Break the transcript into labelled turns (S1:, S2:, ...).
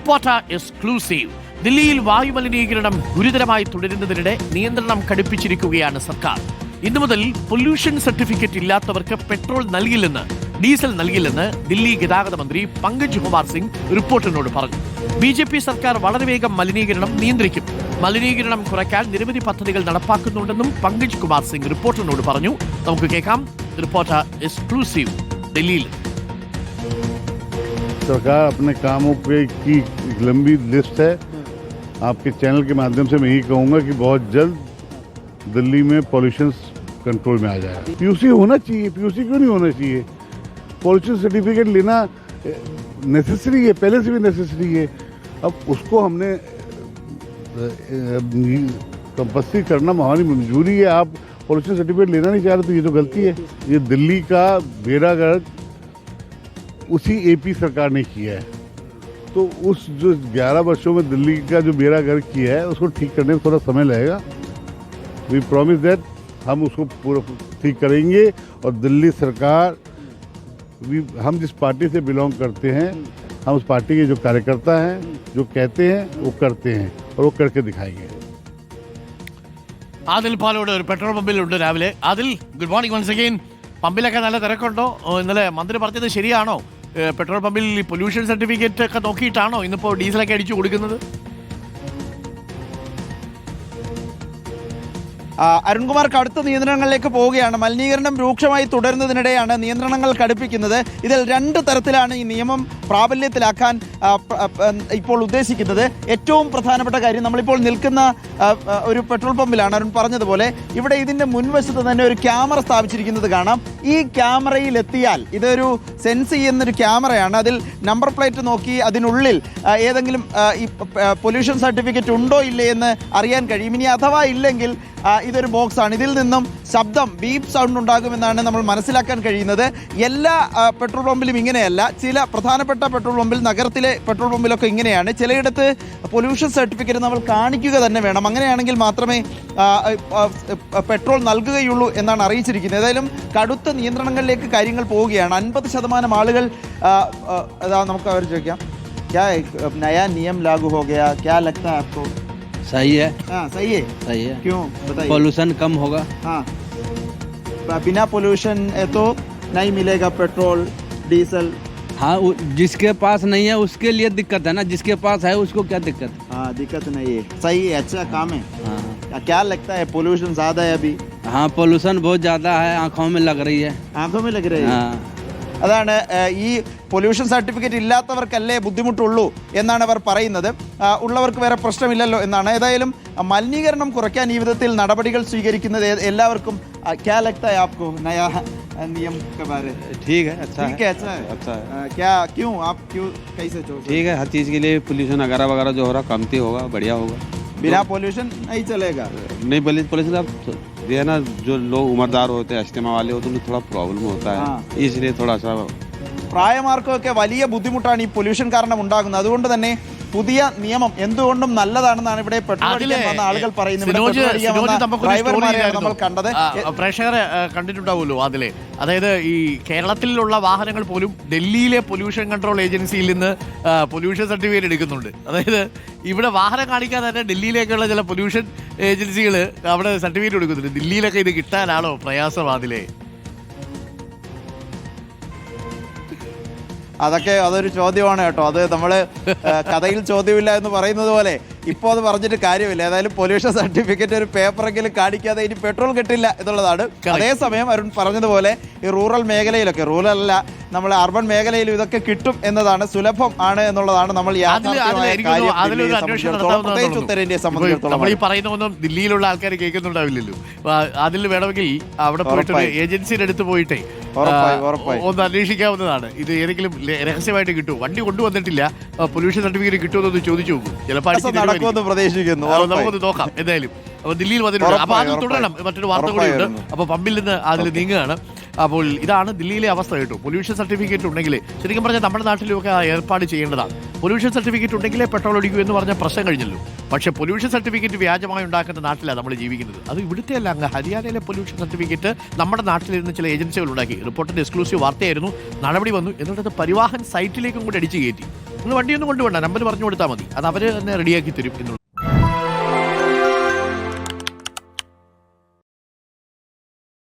S1: Reporter exclusive. ദില്ലിയിൽ വായുമലിനീകരണം ഗുരുതരമായി തുടരുന്നതിനിടെ നിയന്ത്രണം കടുപ്പിച്ചിരിക്കുകയാണ് സർക്കാർ. ഇന്നു മുതൽ പൊല്യൂഷൻ സർട്ടിഫിക്കറ്റ് ഇല്ലാത്തവർക്ക് പെട്രോൾ നൽകില്ലെന്ന്, ഡീസൽ നൽകില്ലെന്ന് ദില്ലി ഗതാഗത മന്ത്രി പങ്കജ് കുമാർ സിംഗ് റിപ്പോർട്ടറിനോട് പറഞ്ഞു. BJP സർക്കാർ വളരെ വേഗം മലിനീകരണം നിയന്ത്രിക്കും. മലിനീകരണം കുറയ്ക്കാൻ നിരവധി പദ്ധതികൾ നടപ്പാക്കുന്നുണ്ടെന്നും പങ്കജ് കുമാർ സിംഗ് റിപ്പോർട്ടറിനോട് പറഞ്ഞു. നമുക്ക് കേൾക്കാം. റിപ്പോർട്ടർ എക്സ്ക്ലൂസീവ് ദില്ലിയിൽ.
S2: सरकार अपने कामों की एक लंबी लिस्ट है. आपके चैनल के माध्यम से मैं यही कहूँगा कि बहुत जल्द दिल्ली में पॉल्यूशन कंट्रोल में आ जाएगा. PUC होना चाहिए. PUC क्यों नहीं होना चाहिए? पॉल्यूशन सर्टिफिकेट लेना नेसेसरी है, पहले से भी नेसेसरी है. अब उसको हमने कंपल्सरी करना हमारी मजबूरी है. आप पॉल्यूशन सर्टिफिकेट लेना नहीं चाह रहे तो ये तो गलती है. ये दिल्ली का बेड़ागर्क उसी AP सरकार ने किया है. तो उस जो 11 वर्षों में दिल्ली का जो बेड़ा गर्क किया है उसको ठीक करने में थोड़ा समय लगेगा. वी प्रॉमिस दैट हम उसको पूरा ठीक करेंगे. और दिल्ली सरकार, हम जिस पार्टी से बिलोंग करते हैं, हम उस पार्टी के जो कार्यकर्ता हैं, जो कहते हैं वो करते हैं और वो करके दिखाएंगे.
S1: ആദിൽ പാലോട് ഒരു പെട്രോൾ പമ്പിലുണ്ട് രാവിലെ. Adil, good morning once again. പമ്പിലൊക്കെ നല്ല തിരക്കുണ്ടോ? ഇന്നലെ മന്ത്രി പറഞ്ഞത് ശരിയാണോ? പെട്രോൾ പമ്പിൽ പൊല്യൂഷൻ സർട്ടിഫിക്കറ്റ് ഒക്കെ നോക്കിയിട്ടാണോ ഇന്നിപ്പോൾ ഡീസലൊക്കെ അടിച്ചു കൊടുക്കുന്നത്?
S3: അരുൺകുമാർ, കടുത്ത നിയന്ത്രണങ്ങളിലേക്ക് പോവുകയാണ്. മലിനീകരണം രൂക്ഷമായി തുടരുന്നതിനിടെയാണ് നിയന്ത്രണങ്ങൾ കടുപ്പിക്കുന്നത്. ഇതിൽ രണ്ട് തരത്തിലാണ് ഈ നിയമം പ്രാബല്യത്തിലാക്കാൻ ഇപ്പോൾ ഉദ്ദേശിക്കുന്നത്. ഏറ്റവും പ്രധാനപ്പെട്ട കാര്യം, നമ്മളിപ്പോൾ നിൽക്കുന്ന ഒരു പെട്രോൾ പമ്പിലാണ്. അരുൺ പറഞ്ഞതുപോലെ ഇവിടെ ഇതിൻ്റെ മുൻവശത്ത് തന്നെ ഒരു ക്യാമറ സ്ഥാപിച്ചിരിക്കുന്നത് കാണാം. ഈ ക്യാമറയിൽ എത്തിയാൽ, ഇതൊരു സെൻസ് ചെയ്യുന്നൊരു ക്യാമറയാണ്. അതിൽ നമ്പർ പ്ലേറ്റ് നോക്കി അതിനുള്ളിൽ ഏതെങ്കിലും ഈ പൊല്യൂഷൻ സർട്ടിഫിക്കറ്റ് ഉണ്ടോ ഇല്ലേ എന്ന് അറിയാൻ കഴിയും. ഇനി അഥവാ ഇല്ലെങ്കിൽ ഇതൊരു ബോക്സാണ്. ഇതിൽ നിന്നും ശബ്ദം, ബീപ്പ് സൗണ്ട് ഉണ്ടാകുമെന്നാണ് നമ്മൾ മനസ്സിലാക്കാൻ കഴിയുന്നത്. എല്ലാ പെട്രോൾ പമ്പിലും ഇങ്ങനെയല്ല. ചില പ്രധാനപ്പെട്ട പെട്രോൾ പമ്പിൽ, നഗരത്തിലെ പെട്രോൾ പമ്പിലൊക്കെ ഇങ്ങനെയാണ്. ചിലയിടത്ത് പൊല്യൂഷൻ സർട്ടിഫിക്കറ്റ് നമ്മൾ കാണിക്കുക തന്നെ വേണം. അങ്ങനെയാണെങ്കിൽ മാത്രമേ പെട്രോൾ നൽകുകയുള്ളൂ എന്നാണ് അറിയിച്ചിരിക്കുന്നത്. ഏതായാലും കടുത്ത നിയന്ത്രണങ്ങളിലേക്ക് കാര്യങ്ങൾ പോവുകയാണ്. 50% ആളുകൾ, നമുക്ക് അവർ ചോദിക്കാം, ക്യാ നയാ നിയം ലാഗു ഹോ ഗയാ, ക്യാ ലഗ്താ ഹൈ ആപ്കോ?
S4: सही है.
S3: हाँ, सही है.
S4: सही है.
S3: क्यों बताइए?
S4: पॉल्यूशन कम होगा.
S3: हाँ, बिना पोल्यूशन तो नहीं मिलेगा पेट्रोल डीजल.
S4: हाँ, जिसके पास नहीं है उसके लिए दिक्कत है ना, जिसके पास है उसको क्या दिक्कत है?
S3: हाँ, दिक्कत नहीं है. सही है, अच्छा काम है.
S4: हाँ,
S3: क्या लगता है, पोल्यूशन ज्यादा है अभी?
S4: हाँ, पोल्यूशन बहुत ज़्यादा है, आँखों में लग रही है.
S3: आंखों में लग रही है.
S4: हाँ,
S3: അതാണ് ഈ പൊല്യൂഷൻ സർട്ടിഫിക്കറ്റ് ഇല്ലാത്തവർക്കല്ലേ ബുദ്ധിമുട്ടുള്ളൂ എന്നാണ് അവർ പറയുന്നത്. ഉള്ളവർക്ക് വേറെ പ്രശ്നമില്ലല്ലോ എന്നാണ്. ഏതായാലും മലിനീകരണം കുറയ്ക്കാൻ ഈ വിധത്തിൽ നടപടികൾ സ്വീകരിക്കുന്നത് എല്ലാവർക്കും. क्या लगता है आपको नया नियम के बारे में?
S5: ठीक है, अच्छा
S3: ठीक
S5: है.
S3: है, अच्छा है.
S5: अच्छा है.
S3: क्या, क्यों, आप क्यों, कैसे सोच?
S5: ठीक है, हर चीज़ के लिए पोल्यूशन वगैरह जो हो रहा कमती होगा, बढ़िया होगा.
S3: बिना पोल्यूशन नहीं चलेगा.
S5: नहीं, पोल्यूशन अब ये है ना, जो लोग उम्रदार होते हैं, अस्थमा वाले होते हैं, उन्हें थोड़ा प्रॉब्लम होता है.
S3: हाँ.
S5: इसलिए थोड़ा सा
S3: പ്രായമാർക്കൊക്കെ വലിയ ബുദ്ധിമുട്ടാണ് ഈ പൊല്യൂഷൻ കാരണം ഉണ്ടാകുന്നത്. അതുകൊണ്ട് തന്നെ പുതിയ നിയമം എന്തുകൊണ്ടും നല്ലതാണെന്നാണ് ഇവിടെ പെട്രോൾ അടിക്കാൻ വന്ന ആളുകൾ പറയുന്നത്. നമ്മൾ കണ്ടത്
S1: പ്രേക്ഷകരെ കണ്ടിട്ടുണ്ടാവുമല്ലോ അതിലെ. അതായത് ഈ കേരളത്തിലുള്ള വാഹനങ്ങൾ പോലും ഡൽഹിയിലെ പൊല്യൂഷൻ കൺട്രോൾ ഏജൻസിയിൽ നിന്ന് പൊല്യൂഷൻ സർട്ടിഫിക്കറ്റ് എടുക്കുന്നുണ്ട്. അതായത് ഇവിടെ വാഹനം കാണിക്കാതെ തന്നെ ഡൽഹിയിലേക്കുള്ള ചില പൊല്യൂഷൻ ഏജൻസികൾ അവിടെ സർട്ടിഫിക്കറ്റ് കൊടുക്കുന്നുണ്ട്. ദില്ലിയിലൊക്കെ ഇത് കിട്ടാനാണോ പ്രയാസം അതിലെ?
S3: അതൊരു ചോദ്യമാണ് കേട്ടോ. അത് നമ്മൾ കഥയിൽ ചോദ്യമില്ല എന്ന് പറയുന്നത് പോലെ ഇപ്പോൾ അത് പറഞ്ഞിട്ട് കാര്യമില്ല. ഏതായാലും പൊല്യൂഷൻ സർട്ടിഫിക്കറ്റ് ഒരു പേപ്പറെങ്കിലും കാണിക്കാതെ ഇനി പെട്രോൾ കിട്ടില്ല എന്നുള്ളതാണ്. അതേസമയം അരുൺ പറഞ്ഞതുപോലെ ഈ റൂറൽ മേഖലയിലൊക്കെ, റൂറൽ അല്ല, നമ്മൾ അർബൻ മേഖലയിലും ഇതൊക്കെ കിട്ടും എന്നതാണ്, സുലഭം ആണ് എന്നുള്ളതാണ് നമ്മൾ ഉത്തരേന്ത്യയെ സംബന്ധിച്ചിടത്തോളം.
S1: നമ്മൾ ഈ പറയുന്നൊന്നും ദില്ലിയിലുള്ള ആൾക്കാർ കേൾക്കുന്നുണ്ടാവില്ലല്ലോ. അതിൽ വേണമെങ്കിൽ അവിടെ പോയിട്ട് ഏജൻസിയുടെ അടുത്ത് പോയിട്ടേ ഒന്ന് അന്വേഷിക്കാവുന്നതാണ്. ഇത് ഏതെങ്കിലും രഹസ്യമായിട്ട് കിട്ടുമോ? വണ്ടി കൊണ്ടുവന്നിട്ടില്ല, പൊല്യൂഷൻ സർട്ടിഫിക്കറ്റ് കിട്ടുമെന്നൊന്ന് ചോദിച്ചു നോക്കൂ. ചിലപ്പോൾ
S3: പ്രതീക്ഷിക്കുന്നു.
S1: നമുക്കൊന്ന് നോക്കാം. എന്തായാലും അപ്പൊ ദില്ലിയിൽ വന്നിട്ടുണ്ട്. അപ്പൊ അത് തുടരണം. മറ്റൊരു വാർത്ത കൂടിയുണ്ട്. അപ്പൊ പമ്പിൽ നിന്ന് അതിൽ നീങ്ങുകയാണ്. അപ്പോൾ ഇതാണ് ദില്ലിയിലെ അവസ്ഥ കേട്ടോ. പൊല്യൂഷൻ സർട്ടിഫിക്കറ്റ് ഉണ്ടെങ്കിൽ ശരിക്കും പറഞ്ഞാൽ നമ്മുടെ നാട്ടിലുമൊക്കെ ഏർപ്പാട് ചെയ്യേണ്ടതാണ്. പൊല്യൂഷൻ സർട്ടിഫിക്കറ്റ് ഉണ്ടെങ്കിലേ പെട്രോൾ അടിക്കൂ എന്ന് പറഞ്ഞ പ്രശ്നം കഴിഞ്ഞല്ലോ. പക്ഷേ പൊല്യൂഷൻ സർട്ടിഫിക്കറ്റ് വ്യാജമായി ഉണ്ടാക്കുന്ന നാട്ടിലാണ് നമ്മൾ ജീവിക്കുന്നത്. അത് ഇവിടുത്തെ അല്ല, അങ്ങ് ഹരിയാനയിലെ പൊല്യൂഷൻ സർട്ടിഫിക്കറ്റ് നമ്മുടെ നാട്ടിലിരുന്ന് ചില ഏജൻസികൾ ഉണ്ടാക്കി. റിപ്പോർട്ടിന്റെ എക്സ്ക്ലൂസീവ് വാർത്തയായിരുന്നു. നടപടി വന്നു, എന്നിട്ട് പരിവാഹൻ സൈറ്റിലേക്കും കൂടി അടിച്ചു കയറ്റി. നിങ്ങൾ വണ്ടിയൊന്നും കൊണ്ടുപോകണ്ട, നമ്പർ പറഞ്ഞു കൊടുത്താൽ മതി, അത് അവർ തന്നെ റെഡിയാക്കി തരും എന്നുള്ളത്.